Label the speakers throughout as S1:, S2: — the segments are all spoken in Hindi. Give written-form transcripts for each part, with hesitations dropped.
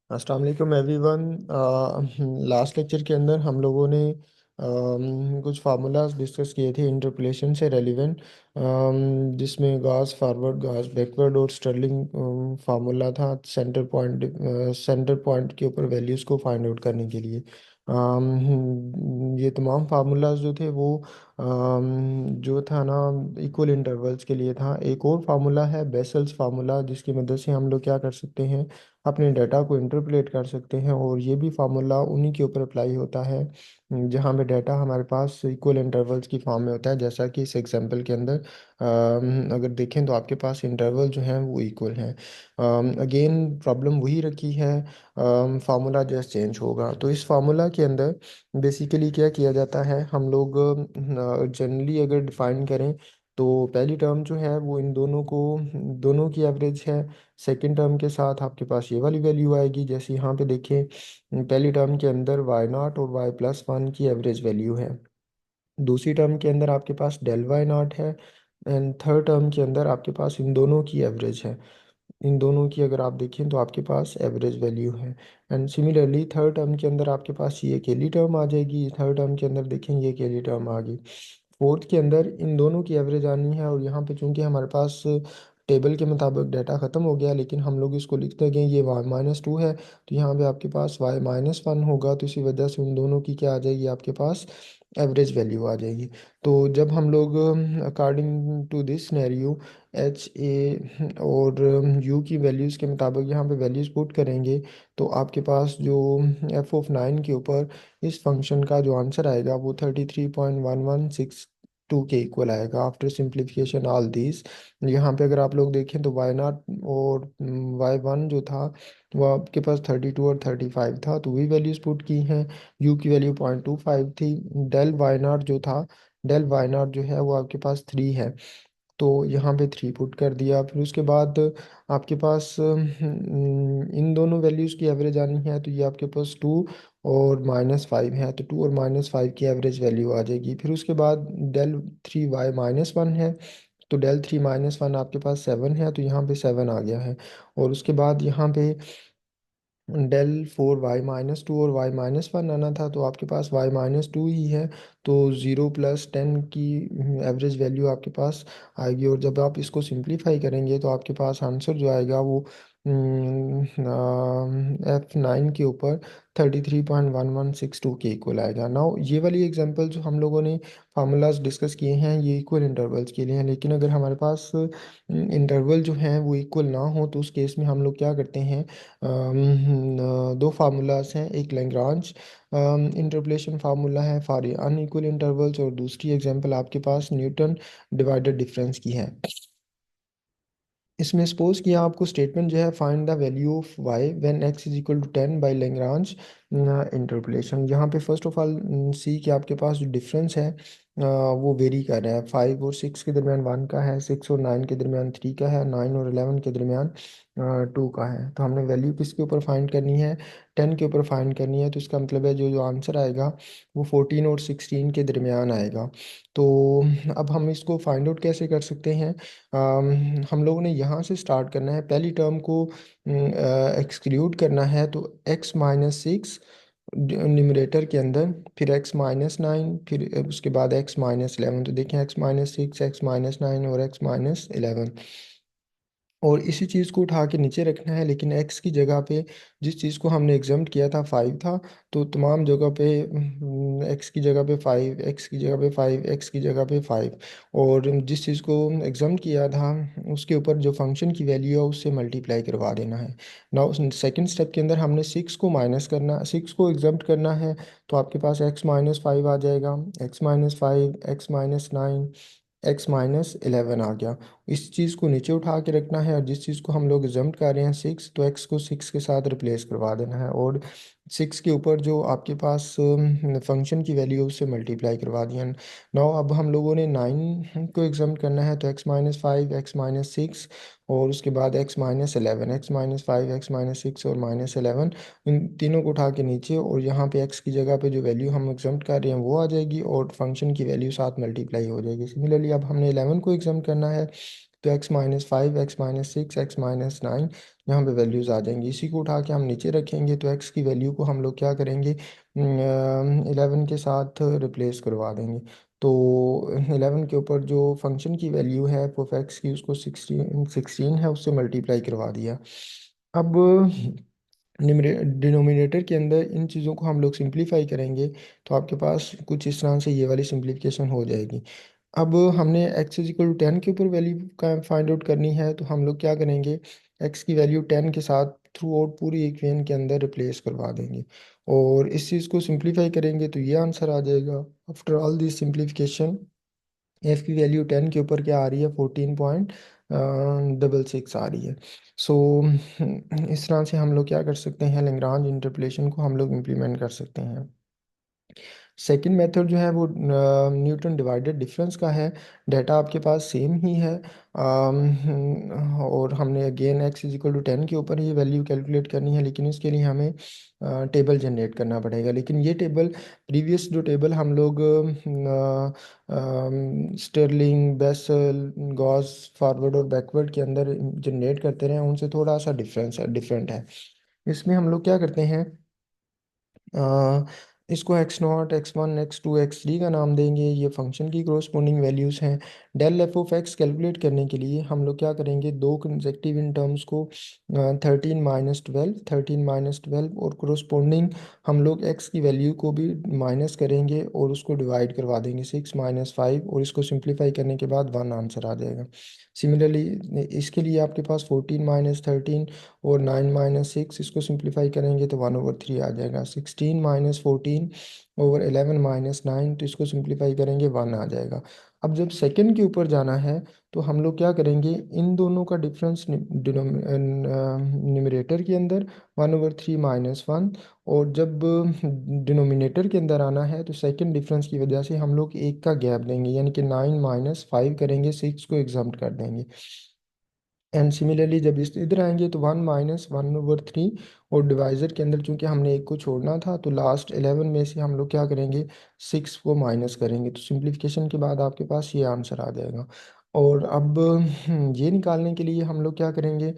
S1: अस्सलाम वालेकुम एवरीवन। लास्ट लेक्चर के अंदर हम लोगों ने कुछ फार्मूलाज डिस्कस किए थे इंटरपोलेशन से रेलिवेंट, जिसमें गास फॉरवर्ड, गास बैकवर्ड और स्टर्लिंग फार्मूला था सेंटर पॉइंट के ऊपर वैल्यूज़ को फाइंड आउट करने के लिए। ये तमाम फार्मूलाज जो थे वो जो था ना, इक्वल इंटरवल्स के लिए था। एक और फार्मूला है बेसल्स फार्मूला, जिसकी मदद से हम लोग क्या कर सकते हैं, अपने डाटा को इंटरपोलेट कर सकते हैं। और ये भी फार्मूला उन्हीं के ऊपर अप्लाई होता है जहाँ पे डाटा हमारे पास इक्वल इंटरवल्स की फॉर्म में होता है। जैसा कि इस एग्जांपल के अंदर अगर देखें तो आपके पास इंटरवल जो हैं वो इक्वल हैं। अगेन प्रॉब्लम वही रखी है, फार्मूला जस्ट चेंज होगा। तो इस फार्मूला के अंदर बेसिकली क्या किया जाता है, हम लोग जनरली अगर डिफाइन करें तो पहली टर्म जो है वो इन दोनों को, दोनों की एवरेज है। सेकंड टर्म के साथ आपके पास ये वाली वैल्यू आएगी। जैसे यहाँ पे देखें, पहली टर्म के अंदर वाई नॉट और वाई प्लस वन की एवरेज वैल्यू है। दूसरी टर्म के अंदर आपके पास डेल वाई नॉट है। एंड थर्ड टर्म के अंदर आपके पास इन दोनों की एवरेज है। इन दोनों की अगर आप देखें तो आपके पास एवरेज वैल्यू है। एंड सिमिलरली थर्ड टर्म के अंदर आपके पास ये अकेली टर्म आ जाएगी। थर्ड टर्म के अंदर देखें ये अकेली टर्म आ गई। फोर्थ के अंदर इन दोनों की एवरेज आनी है। और यहाँ पे चूंकि हमारे पास टेबल के मुताबिक डाटा ख़त्म हो गया, लेकिन हम लोग इसको लिखते गए ये वाई माइनस टू है, तो यहाँ पे आपके पास वाई माइनस वन होगा। तो इसी वजह से उन दोनों की क्या आ जाएगी, आपके पास एवरेज वैल्यू आ जाएगी। तो जब हम लोग according to this scenario H A और यू की वैल्यूज़ के मुताबिक यहाँ पे वैल्यूज़ पुट करेंगे, तो आपके पास जो एफ ऑफ नाइन के ऊपर इस फंक्शन का जो आंसर आएगा वो 33.1162 के इक्वल आएगा आफ्टर सिंप्लीफिकेशन ऑल दीज। यहाँ पे अगर आप लोग देखें तो वाई नॉट और वाई वन जो था वो आपके पास 32 और 35 था, तो वही वैल्यूज पुट की हैं। यू की वैल्यू 0.25 थी। डेल वाई नॉट जो था, डेल वाई नॉट जो है वो आपके पास थ्री है, तो यहाँ पे थ्री पुट कर दिया। फिर उसके बाद आपके पास इन दोनों वैल्यूज़ की एवरेज आनी है, तो ये आपके पास टू और माइनस फाइव है, तो टू और माइनस फाइव की एवरेज वैल्यू आ जाएगी। फिर उसके बाद del three Y minus one है, तो डेल थ्री माइनस वन आपके पास सेवन है, तो यहाँ पे सेवन आ गया है। और उसके बाद यहाँ पे del four Y minus two और वाई माइनस वन आना था, तो आपके पास वाई माइनस टू ही है, तो ज़ीरो प्लस टेन की एवरेज वैल्यू आपके पास आएगी। और जब आप इसको सिंप्लीफाई करेंगे तो आपके पास आंसर जो आएगा वो एफ नाइन के ऊपर 33.1162 के इक्वल आएगा। नाउ ये वाली एग्जांपल जो हम लोगों ने फार्मूलाज डिस्कस किए हैं ये इक्वल इंटरवल्स के लिए हैं, लेकिन अगर हमारे पास इंटरवल जो हैं वो इक्वल ना हो तो उस केस में हम लोग क्या करते हैं, दो फार्मूलाज हैं। एक लैग्रांज इंटरपोलेशन फार्मूला है फॉर अनइक्वल इंटरवल्स, और दूसरी एग्जांपल आपके पास न्यूटन डिवाइडेड डिफरेंस की है। इसमें सपोज किया आपको स्टेटमेंट जो है find the value of Y when X is equal to ten by Lagrange interpolation. यहाँ पे फर्स्ट ऑफ ऑल सी कि आपके पास जो डिफरेंस है वो वेरी कर रहा है। फाइव और सिक्स के दरमियान वन का है, सिक्स और नाइन के दरमियान थ्री का है, नाइन और इलेवन के दरमियान टू का है। तो हमने वैल्यू किसके ऊपर फाइंड करनी है, टेन के ऊपर फाइंड करनी है। तो इसका मतलब है जो जो आंसर आएगा वो फोर्टीन और सिक्सटीन के दरमियान आएगा। तो अब हम इसको फाइंड आउट कैसे कर सकते हैं, हम लोगों ने यहाँ से स्टार्ट करना है। पहली टर्म को एक्सक्लूड करना है, तो x माइनस सिक्स न्यूमरेटर के अंदर, फिर x माइनस नाइन, फिर उसके बाद x माइनस इलेवन। तो देखें x minus six, x minus nine और x माइनस इलेवन। और इसी चीज़ को उठा के नीचे रखना है, लेकिन x की जगह पे जिस चीज़ को हमने एग्जाम्प्ट किया था फाइव था, तो तमाम जगह पे x की जगह पे फाइव, x की जगह पे फाइव, x की जगह पे फाइव। और जिस चीज़ को एग्जाम्प्ट किया था उसके ऊपर जो फंक्शन की वैल्यू है उससे मल्टीप्लाई करवा देना है। नाउ सेकेंड स्टेप के अंदर हमने सिक्स को माइनस करना, सिक्स को एग्जाम्प्ट करना है, तो आपके पास x माइनस फाइव आ जाएगा, x minus five, x minus nine, x minus eleven आ गया। इस चीज़ को नीचे उठा के रखना है, और जिस चीज़ को हम लोग एग्जाम्प्ट कर रहे हैं सिक्स, तो एक्स को सिक्स के साथ रिप्लेस करवा देना है। और सिक्स के ऊपर जो आपके पास फंक्शन की वैल्यू है उससे मल्टीप्लाई करवा दिया। नाउ अब हम लोगों ने नाइन को एग्जाम्प्ट करना है, तो x minus five, x minus six और उसके बाद x minus eleven, x minus five, x minus six और माइनस इलेवन, इन तीनों को उठा के नीचे, और यहाँ पे एक्स की जगह पे जो वैल्यू हम एग्जाम्प्ट कर रहे हैं वो आ जाएगी और फंक्शन की वैल्यू साथ मल्टीप्लाई हो जाएगी। सिमिलरली अब हमने इलेवन को एग्जाम्प्ट करना है, तो x-5, x-6, x-9 यहाँ पे वैल्यूज़ आ जाएंगी। इसी को उठा के हम नीचे रखेंगे तो x की वैल्यू को हम लोग क्या करेंगे, 11 के साथ रिप्लेस करवा देंगे। तो 11 के ऊपर जो फंक्शन की वैल्यू है एफ ऑफ एक्स की, उसको 16 है, उससे मल्टीप्लाई करवा दिया। अब डिनोमिनेटर के अंदर इन चीज़ों को हम लोग सिंप्लीफाई करेंगे तो आपके पास कुछ इस तरह से ये वाली सिंप्लीफिकेशन हो जाएगी। अब हमने x इज इक्वल टू 10 के ऊपर वैल्यू का फाइंड आउट करनी है, तो हम लोग क्या करेंगे, x की वैल्यू 10 के साथ थ्रू आउट पूरी इक्वेशन के अंदर रिप्लेस करवा देंगे और इस चीज़ को सिंप्लीफाई करेंगे तो ये आंसर आ जाएगा। After all this simplification F की वैल्यू 10 के ऊपर क्या आ रही है, 14.66 आ रही है। सो इस तरह से हम लोग क्या कर सकते हैं, लैग्रांज इंटरपोलेशन को हम लोग इम्प्लीमेंट कर सकते हैं। सेकंड मेथड जो है वो न्यूटन डिवाइडेड डिफरेंस का है। डाटा आपके पास सेम ही है, और हमने again x is equal to 10 के ऊपर ही वैल्यू कैलकुलेट करनी है, लेकिन इसके लिए हमें टेबल जनरेट करना पड़ेगा। लेकिन ये टेबल प्रीवियस जो टेबल हम लोग स्टर्लिंग, बेसल, गॉस फॉरवर्ड और बैकवर्ड के अंदर जनरेट करते रहे हैं, उनसे थोड़ा सा डिफरेंट है। इसमें हम लोग क्या करते हैं, अ, इसको x0, x1, x2, x3 का नाम देंगे। ये फंक्शन की कोरस्पोंडिंग वैल्यूज़ हैं। Del F of X calculate करने के लिए हम लोग क्या करेंगे, दो कंसेक्टिव इन टर्म्स को 13 - 12 और कोरस्पोंडिंग हम लोग x की वैल्यू को भी माइनस करेंगे और उसको डिवाइड करवा देंगे 6 - 5, और इसको सिंप्लीफाई करने के बाद 1 आंसर आ जाएगा। सिमिलरली इसके लिए आपके पास 14 - 13 और 9 - 6, इसको सिंप्लीफाई करेंगे तो 1/3 आ जाएगा। 16 - 14 ओवर 11 - 9, तो इसको सिंप्लीफाई करेंगे 1 आ जाएगा। अब जब सेकंड के ऊपर जाना है तो हम लोग क्या करेंगे, इन दोनों का डिफरेंस न्यूमरेटर के अंदर 1/3 - 1, और जब डिनोमिनेटर के अंदर आना है तो सेकंड डिफरेंस की वजह से हम लोग एक का गैप देंगे, यानी कि 9 - 5 करेंगे, 6 को एग्जाम्प्ट कर देंगे। एंड सिमिलरली जब इस इधर आएंगे तो 1 - 1/3, और डिवाइजर के अंदर चूंकि हमने एक को छोड़ना था तो लास्ट 11 में से हम लोग क्या करेंगे, 6 को माइनस करेंगे, तो सिंप्लीफिकेशन के बाद आपके पास ये आंसर आ जाएगा। और अब ये निकालने के लिए हम लोग क्या करेंगे,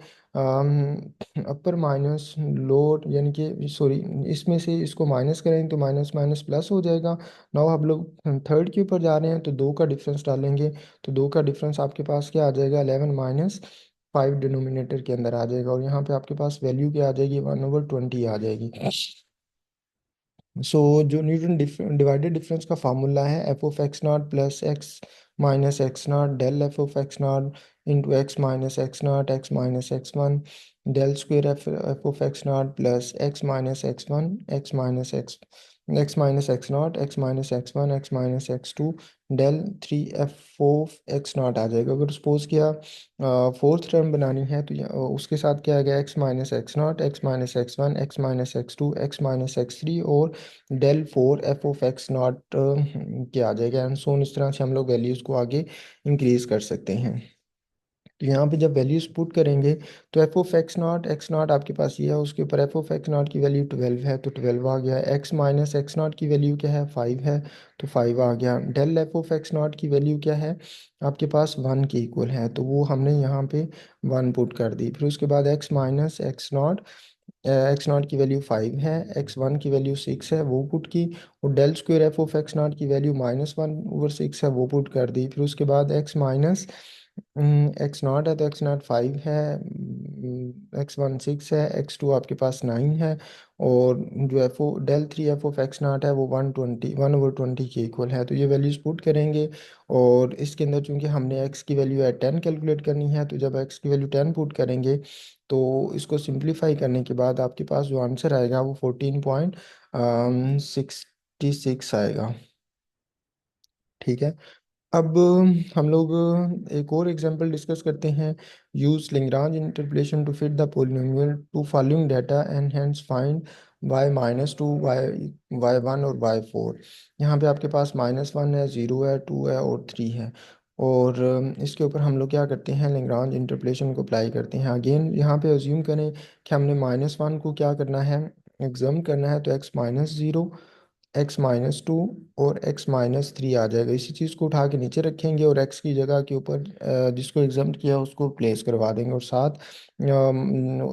S1: अपर माइनस लोअर, यानी कि सॉरी, इसमें से इसको माइनस करेंगे तो माइनस माइनस प्लस हो जाएगा। नाउ हम लोग थर्ड के ऊपर जा रहे हैं तो दो का डिफरेंस डालेंगे, तो दो का डिफरेंस आपके पास क्या आ जाएगा, 11 - 5 डिनोमिनेटर के अंदर आ जाएगा, और यहाँ पे आपके पास वैल्यू क्या आ जाएगी, 1/20 आ जाएगी। सो जो न्यूटन डिवाइडेड डिफरेंस का फार्मूला है, f of x naught plus x minus x naught del F of x naught into x minus x one del square F of x naught plus x minus x one x minus x one x minus x two del 3 F of x naught आ जाएगा। अगर सपोज किया फोर्थ टर्म बनानी है तो उसके साथ क्या आएगा, x minus x naught, x minus x one, x minus x two, x minus x three और del 4 f of x naught क्या आ जाएगा, एंड सो इस तरह से हम लोग वैल्यूज़ को आगे इंक्रीज कर सकते हैं। तो यहाँ पे जब वैल्यूज पुट करेंगे तो एक्स नॉट आपके पास ये है, उसके ऊपर एफ ऑफ एक्स नॉट की वैल्यू 12 है तो 12 आ गया। एक्स माइनस एक्स नॉट की वैल्यू क्या है, 5 है तो 5 आ गया। Del F of x naught की वैल्यू क्या है, आपके पास 1 के इक्वल है, तो वो हमने यहाँ पे 1 पुट कर दी। फिर उसके बाद एक्स नॉट की वैल्यू 5 है, एक्स वन की वैल्यू 6 है, वो पुट की, और del square F of x naught की वैल्यू -1/6 है, वो पुट कर दी। फिर उसके बाद एक्स माइनस एक्स नॉट है तो एक्स नॉट 5 है, एक्स वन 6 है, एक्स टू आपके पास 9 है, और जो F O del 3 F of x naught है वो 1/20 के इक्वल है। तो ये वैल्यूज पुट करेंगे, और इसके अंदर चूंकि हमने एक्स की वैल्यू है 10 कैलकुलेट करनी है, तो जब एक्स की वैल्यू 10 पुट करेंगे तो इसको सिंप्लीफाई करने के बाद आपके पास जो आंसर आएगा वो 14.66 आएगा। ठीक है। अब हम लोग एक और एग्जांपल डिस्कस करते हैं। Use Lagrange interpolation to fit the polynomial to following data and hence find y-2 y1 और y4। यहाँ पे आपके पास -1 है, 0 है, 2 है और 3 है, और इसके ऊपर हम लोग क्या करते हैं, लैग्रांज इंटरपोलेशन को अप्लाई करते हैं। अगेन यहाँ पे अज्यूम करें कि हमने -1 को क्या करना है, एग्जाम करना है, तो x -0 x-2 और x-3 आ जाएगा। इसी चीज़ को उठा के नीचे रखेंगे और x की जगह के ऊपर जिसको एग्जाम्प्ट किया उसको प्लेस करवा देंगे, और साथ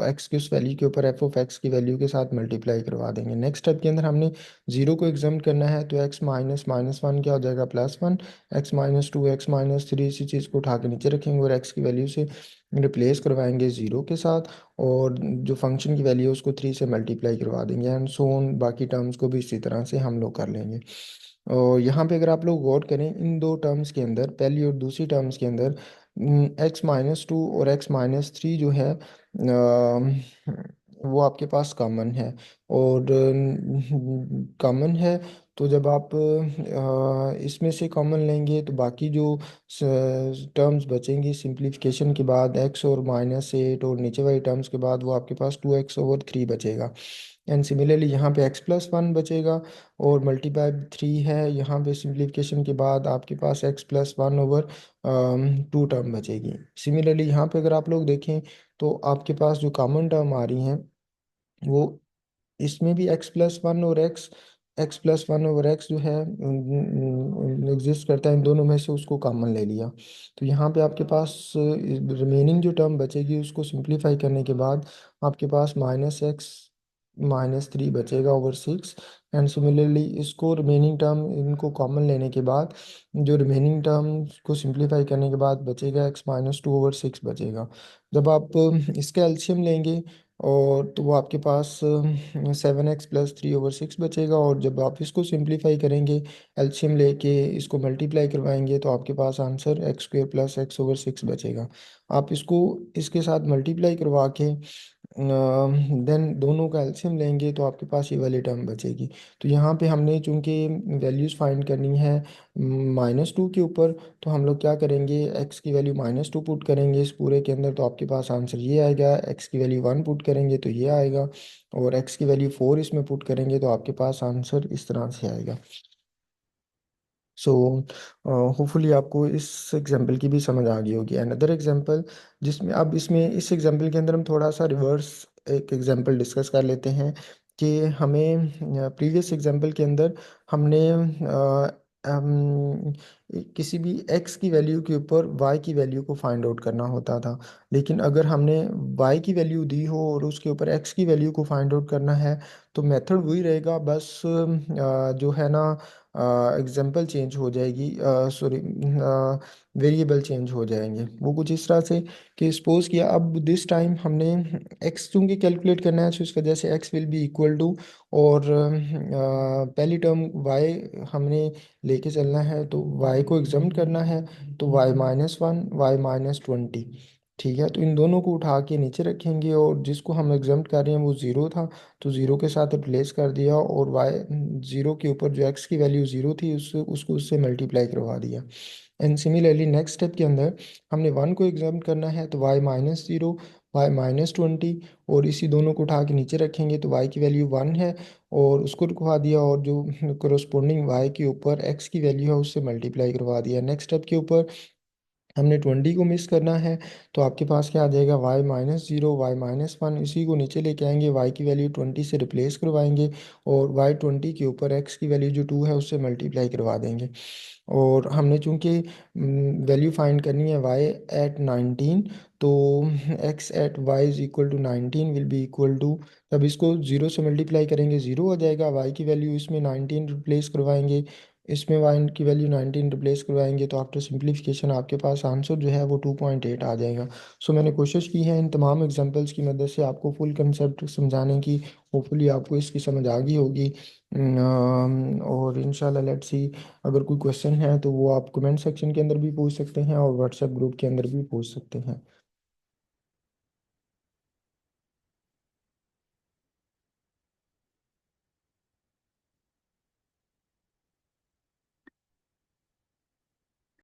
S1: x की उस वैल्यू के ऊपर एफ ऑफ एक्स की वैल्यू के साथ मल्टीप्लाई करवा देंगे। नेक्स्ट स्टेप के अंदर हमने जीरो को एग्जाम्प्ट करना है, तो x-1 क्या हो जाएगा, +1, x-2 x-3 इसी चीज़ को उठा के नीचे रखेंगे और x की वैल्यू से रिप्लेस करवाएंगे ज़ीरो के साथ, और जो फंक्शन की वैल्यू है उसको 3 से मल्टीप्लाई करवा देंगे, एंड सो ऑन बाकी टर्म्स को भी इसी तरह से हम लोग कर लेंगे। और यहाँ पे अगर आप लोग गौर करें इन दो टर्म्स के अंदर, पहली और दूसरी टर्म्स के अंदर x-2 और x-3 जो है वो आपके पास कॉमन है, और कॉमन है, तो जब आप इसमें से कॉमन लेंगे तो बाकी जो टर्म्स बचेंगी सिंप्लीफिकेशन के बाद, x और -8 और नीचे वाली टर्म्स के बाद, वो आपके पास 2x/3 बचेगा। एंड सिमिलरली यहाँ पे x+1 बचेगा और मल्टीप्लाई 3 है, यहाँ पे सिंप्लीफिकेशन के बाद आपके पास x+1/2 टर्म बचेगी। सिमिलरली यहाँ पे अगर आप लोग देखें तो आपके पास जो कॉमन टर्म आ रही हैं वो इसमें भी x+1 और x जो है एग्जिस्ट करता है, इन दोनों में से उसको कॉमन ले लिया, तो यहाँ पे आपके पास रिमेनिंग जो टर्म बचेगी उसको सिंप्लीफाई करने के बाद आपके पास -x-3 बचेगा ओवर 6। एंड सिमिलरली इसको रिमेनिंग टर्म इनको कॉमन लेने के बाद जो रिमेनिंग टर्म को सिंप्लीफाई करने के बाद बचेगा x-2/6 बचेगा। जब आप इसका एलसीएम लेंगे और तो वो आपके पास 7x+3/6 बचेगा, और जब आप इसको सिंप्लीफाई करेंगे एलसीएम लेके इसको मल्टीप्लाई करवाएंगे तो आपके पास आंसर x² + x/6 बचेगा। आप इसको इसके साथ मल्टीप्लाई करवा के देन दोनों का एलसीएम लेंगे तो आपके पास ये वाली टर्म बचेगी। तो यहाँ पे हमने चूंकि वैल्यूज़ फाइंड करनी है -2 के ऊपर, तो हम लोग क्या करेंगे, x की वैल्यू -2 पुट करेंगे इस पूरे के अंदर, तो आपके पास आंसर ये आएगा। x की वैल्यू 1 पुट करेंगे तो ये आएगा, और x की वैल्यू 4 इसमें पुट करेंगे तो आपके पास आंसर इस तरह से आएगा। सो होपफुली आपको इस एग्जांपल की भी समझ आ गई होगी। अनदर एग्जांपल जिसमें अब इसमें इस एग्जांपल के अंदर हम थोड़ा सा रिवर्स एक एग्जांपल डिस्कस कर लेते हैं कि हमें प्रीवियस एग्जांपल के अंदर हमने किसी भी x की वैल्यू के ऊपर y की वैल्यू को फाइंड आउट करना होता था, लेकिन अगर हमने y की वैल्यू दी हो और उसके ऊपर x की वैल्यू को फाइंड आउट करना है तो मेथड वही रहेगा, बस जो है ना एग्जाम्पल चेंज हो जाएगी, सॉरी वेरिएबल चेंज हो जाएंगे। वो कुछ इस तरह से कि सपोज किया अब दिस टाइम हमने x चूंकि कैलकुलेट करना है, तो इस वजह से x will be equal to, और पहली टर्म y हमने लेके चलना है तो y को एग्जाम्प्ट करना है, तो y-1 y-20। ठीक है, तो इन दोनों को उठा के नीचे रखेंगे और जिसको हम एग्जाम्प्ट कर रहे हैं वो ज़ीरो था, तो ज़ीरो के साथ रिप्लेस कर दिया, और वाई ज़ीरो के ऊपर जो एक्स की वैल्यू ज़ीरो थी उसको उससे मल्टीप्लाई करवा दिया। एंड सिमिलरली नेक्स्ट स्टेप के अंदर हमने वन को एग्जाम्प्ट करना है, तो y-0 y-20, और इसी दोनों को उठा के नीचे रखेंगे तो y की वैल्यू 1 है और उसको रखवा दिया, और जो कोरोस्पोंडिंग y के ऊपर x की वैल्यू है उससे मल्टीप्लाई करवा दिया। नेक्स्ट स्टेप के ऊपर हमने 20 को मिस करना है, तो आपके पास क्या आ जाएगा, y-0 y-1, इसी को नीचे लेके आएंगे, y की वैल्यू 20 से रिप्लेस करवाएंगे, और y-20 के ऊपर x की वैल्यू जो 2 है उससे मल्टीप्लाई करवा देंगे। और हमने चूंकि वैल्यू फाइंड करनी है y@19, तो x@y=19 will be equal to, तब इसको जीरो से मल्टीप्लाई करेंगे ज़ीरो हो जाएगा, y की वैल्यू इसमें 19 रिप्लेस करवाएंगे, इसमें y की वैल्यू 19 रिप्लेस करवाएंगे, तो आफ्टर सिंप्लीफिकेशन आपके पास आंसर जो है वो 2.8 आ जाएगा। सो मैंने कोशिश की है इन तमाम एग्जांपल्स की मदद से आपको फुल कंसेप्ट समझाने की, होपफुली आपको इसकी समझ आ गई होगी। और इंशाल्लाह लेट्स सी, अगर कोई क्वेश्चन है तो वो आप कमेंट सेक्शन के अंदर भी पूछ सकते हैं और व्हाट्सएप ग्रुप के अंदर भी पूछ सकते हैं।